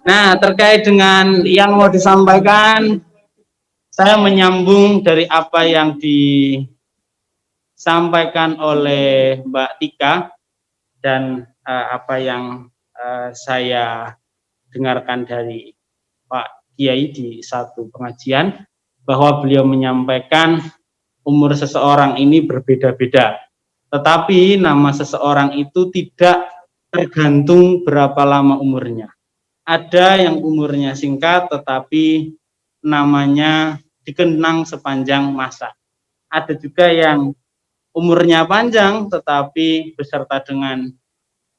Nah, terkait dengan yang mau disampaikan, saya menyambung dari apa yang disampaikan oleh Mbak Tika dan apa yang saya dengarkan dari Pak Kiai di satu pengajian, bahwa beliau menyampaikan umur seseorang ini berbeda-beda. Tetapi nama seseorang itu tidak tergantung berapa lama umurnya. Ada yang umurnya singkat tetapi namanya dikenang sepanjang masa. Ada juga yang umurnya panjang tetapi beserta dengan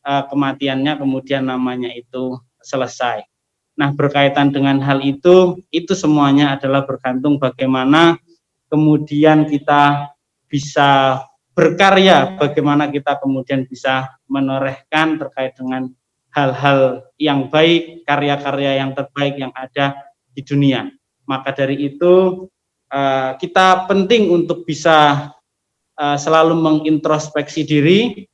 kematiannya kemudian namanya itu selesai. Nah, berkaitan dengan hal itu semuanya adalah bergantung bagaimana kemudian kita bisa berkarya, bagaimana kita kemudian bisa menorehkan terkait dengan hal-hal yang baik, karya-karya yang terbaik yang ada di dunia. Maka dari itu kita penting untuk bisa selalu mengintrospeksi diri,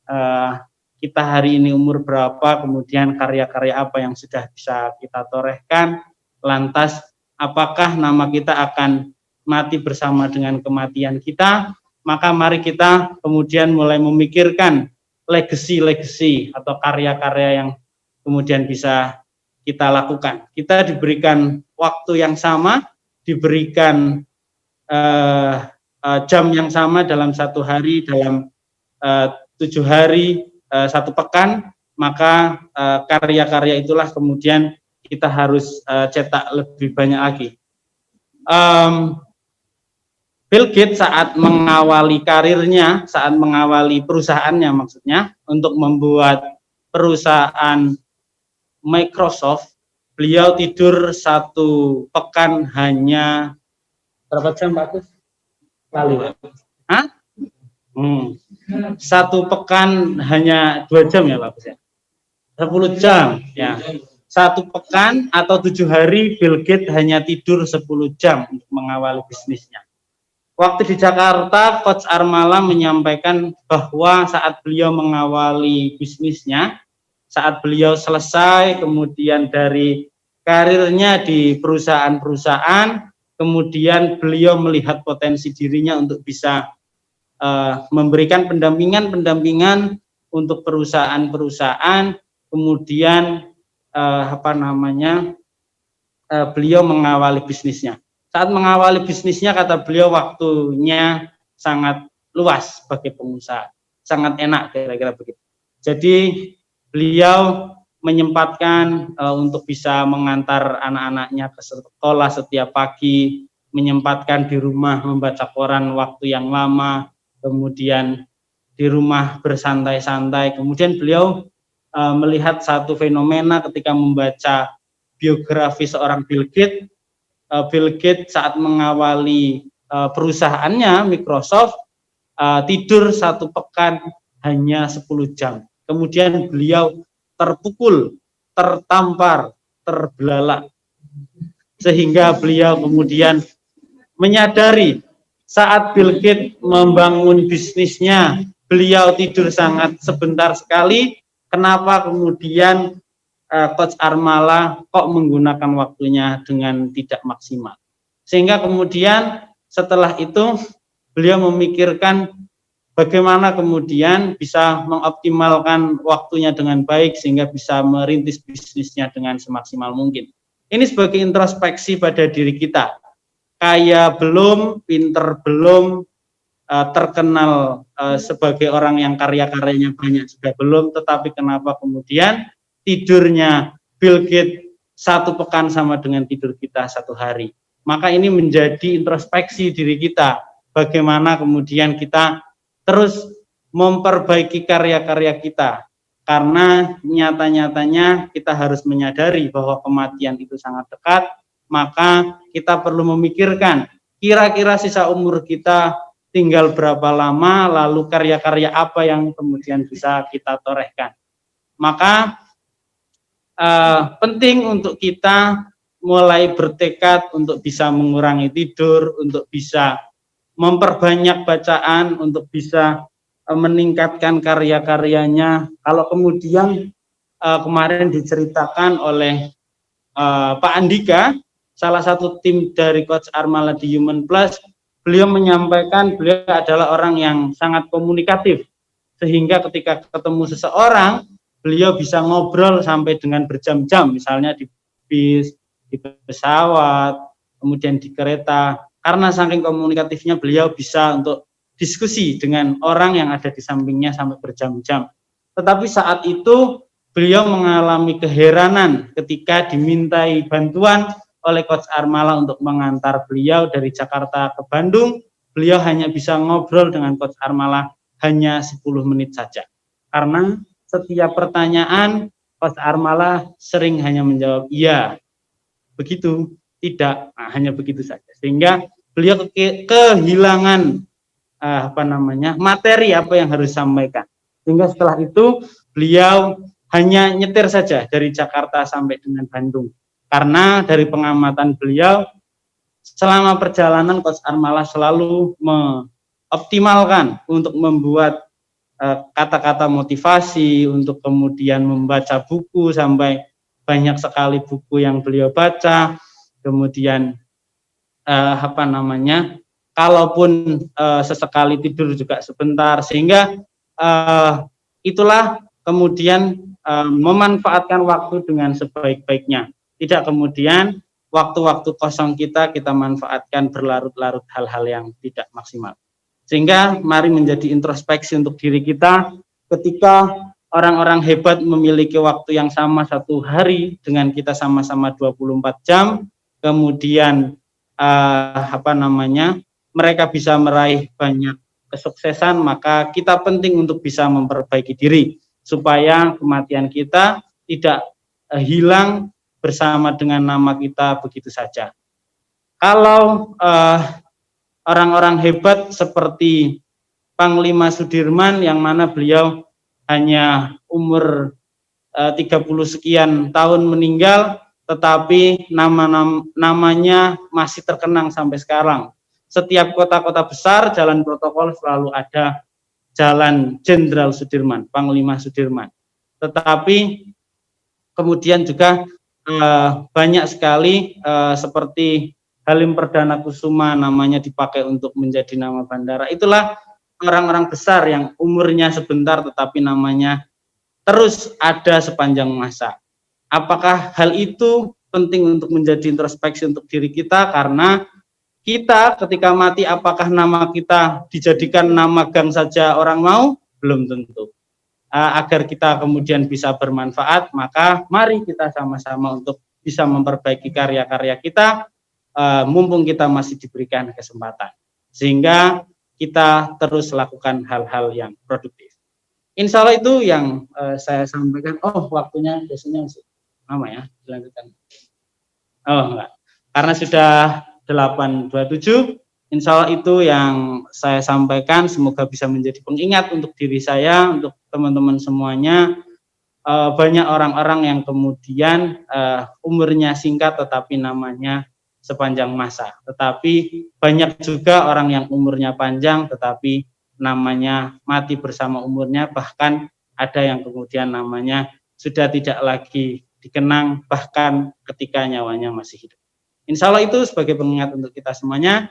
kita hari ini umur berapa, kemudian karya-karya apa yang sudah bisa kita torehkan, lantas apakah nama kita akan mati bersama dengan kematian kita. Maka mari kita kemudian mulai memikirkan legacy atau karya-karya yang kemudian bisa kita lakukan. Kita diberikan waktu yang sama, diberikan jam yang sama dalam satu hari, dalam 7 hari, 1 pekan, maka karya-karya itulah kemudian kita harus cetak lebih banyak lagi. Bill Gates saat mengawali karirnya, saat mengawali perusahaannya maksudnya, untuk membuat perusahaan Microsoft, beliau tidur 1 pekan hanya berapa jam, Pak Gus? Lalu. Hah? 1 pekan hanya 2 jam ya, Pak Gus ya? 10 jam ya. 1 pekan atau 7 hari Bill Gates hanya tidur 10 jam untuk mengawali bisnisnya. Waktu di Jakarta, Coach Armala menyampaikan bahwa saat beliau mengawali bisnisnya, saat beliau selesai kemudian dari karirnya di perusahaan-perusahaan, kemudian beliau melihat potensi dirinya untuk bisa memberikan pendampingan untuk perusahaan-perusahaan, kemudian beliau mengawali bisnisnya. Saat mengawali bisnisnya, kata beliau, waktunya sangat luas bagi pengusaha, sangat enak, kira-kira begitu. Jadi beliau menyempatkan untuk bisa mengantar anak-anaknya ke sekolah setiap pagi, menyempatkan di rumah membaca koran waktu yang lama, kemudian di rumah bersantai-santai. Kemudian beliau melihat satu fenomena ketika membaca biografi seorang Bill Gates. Bill Gates saat mengawali perusahaannya Microsoft tidur 1 pekan hanya 10 jam. Kemudian beliau terpukul, tertampar, terbelalak, sehingga beliau kemudian menyadari saat Bill Gates membangun bisnisnya, beliau tidur sangat sebentar sekali. Kenapa kemudian Coach Armala kok menggunakan waktunya dengan tidak maksimal? Sehingga kemudian setelah itu beliau memikirkan bagaimana kemudian bisa mengoptimalkan waktunya dengan baik sehingga bisa merintis bisnisnya dengan semaksimal mungkin. Ini sebagai introspeksi pada diri kita. Kaya belum, pinter belum, terkenal sebagai orang yang karya-karyanya banyak juga belum, tetapi kenapa kemudian tidurnya Bill Gates 1 pekan sama dengan tidur kita 1 hari. Maka ini menjadi introspeksi diri kita, bagaimana kemudian kita terus memperbaiki karya-karya kita, karena nyata-nyatanya kita harus menyadari bahwa kematian itu sangat dekat. Maka kita perlu memikirkan kira-kira sisa umur kita tinggal berapa lama, lalu karya-karya apa yang kemudian bisa kita torehkan. Maka penting untuk kita mulai bertekad untuk bisa mengurangi tidur, untuk bisa memperbanyak bacaan, untuk bisa meningkatkan karya-karyanya. Kalau kemudian kemarin diceritakan oleh Pak Andika, salah satu tim dari Coach Armala di Human Plus, beliau menyampaikan beliau adalah orang yang sangat komunikatif, sehingga ketika ketemu seseorang, beliau bisa ngobrol sampai dengan berjam-jam, misalnya di bis, di pesawat, kemudian di kereta. Karena saking komunikatifnya, beliau bisa untuk diskusi dengan orang yang ada di sampingnya sampai berjam-jam. Tetapi saat itu beliau mengalami keheranan ketika dimintai bantuan oleh Coach Armala untuk mengantar beliau dari Jakarta ke Bandung. Beliau hanya bisa ngobrol dengan Coach Armala hanya 10 menit saja. Karena setiap pertanyaan Coach Armala sering hanya menjawab iya, begitu, tidak, hanya begitu saja. Sehingga beliau kehilangan materi apa yang harus disampaikan. Sehingga setelah itu beliau hanya nyetir saja dari Jakarta sampai dengan Bandung. Karena dari pengamatan beliau, selama perjalanan Coach Armala selalu mengoptimalkan untuk membuat kata-kata motivasi, untuk kemudian membaca buku sampai banyak sekali buku yang beliau baca. Kemudian kalaupun sesekali tidur juga sebentar, sehingga itulah kemudian memanfaatkan waktu dengan sebaik-baiknya. Tidak kemudian waktu-waktu kosong kita manfaatkan berlarut-larut hal-hal yang tidak maksimal. Sehingga mari menjadi introspeksi untuk diri kita. Ketika orang-orang hebat memiliki waktu yang sama satu hari dengan kita sama-sama 24 jam, kemudian mereka bisa meraih banyak kesuksesan, maka kita penting untuk bisa memperbaiki diri supaya kematian kita tidak hilang bersama dengan nama kita begitu saja. Kalau orang-orang hebat seperti Panglima Sudirman, yang mana beliau hanya umur 30 sekian tahun meninggal, tetapi namanya masih terkenang sampai sekarang. Setiap kota-kota besar, jalan protokol selalu ada Jalan Jenderal Sudirman, Panglima Sudirman. Tetapi kemudian juga banyak sekali seperti Halim Perdana Kusuma, namanya dipakai untuk menjadi nama bandara. Itulah orang-orang besar yang umurnya sebentar tetapi namanya terus ada sepanjang masa. Apakah hal itu penting untuk menjadi introspeksi untuk diri kita? Karena kita ketika mati, apakah nama kita dijadikan nama gang saja orang mau? Belum tentu. Agar kita kemudian bisa bermanfaat, maka mari kita sama-sama untuk bisa memperbaiki karya-karya kita, mumpung kita masih diberikan kesempatan. Sehingga kita terus lakukan hal-hal yang produktif. Insya Allah itu yang saya sampaikan. Oh, waktunya biasanya lama ya, dilanjutkan. Oh, enggak. Karena sudah 8:27, insya Allah itu yang saya sampaikan. Semoga bisa menjadi pengingat untuk diri saya, untuk teman-teman semuanya. Banyak orang-orang yang kemudian umurnya singkat tetapi namanya sepanjang masa. Tetapi banyak juga orang yang umurnya panjang tetapi namanya mati bersama umurnya. Bahkan ada yang kemudian namanya sudah tidak lagi dikenang bahkan ketika nyawanya masih hidup. Insya Allah itu sebagai pengingat untuk kita semuanya.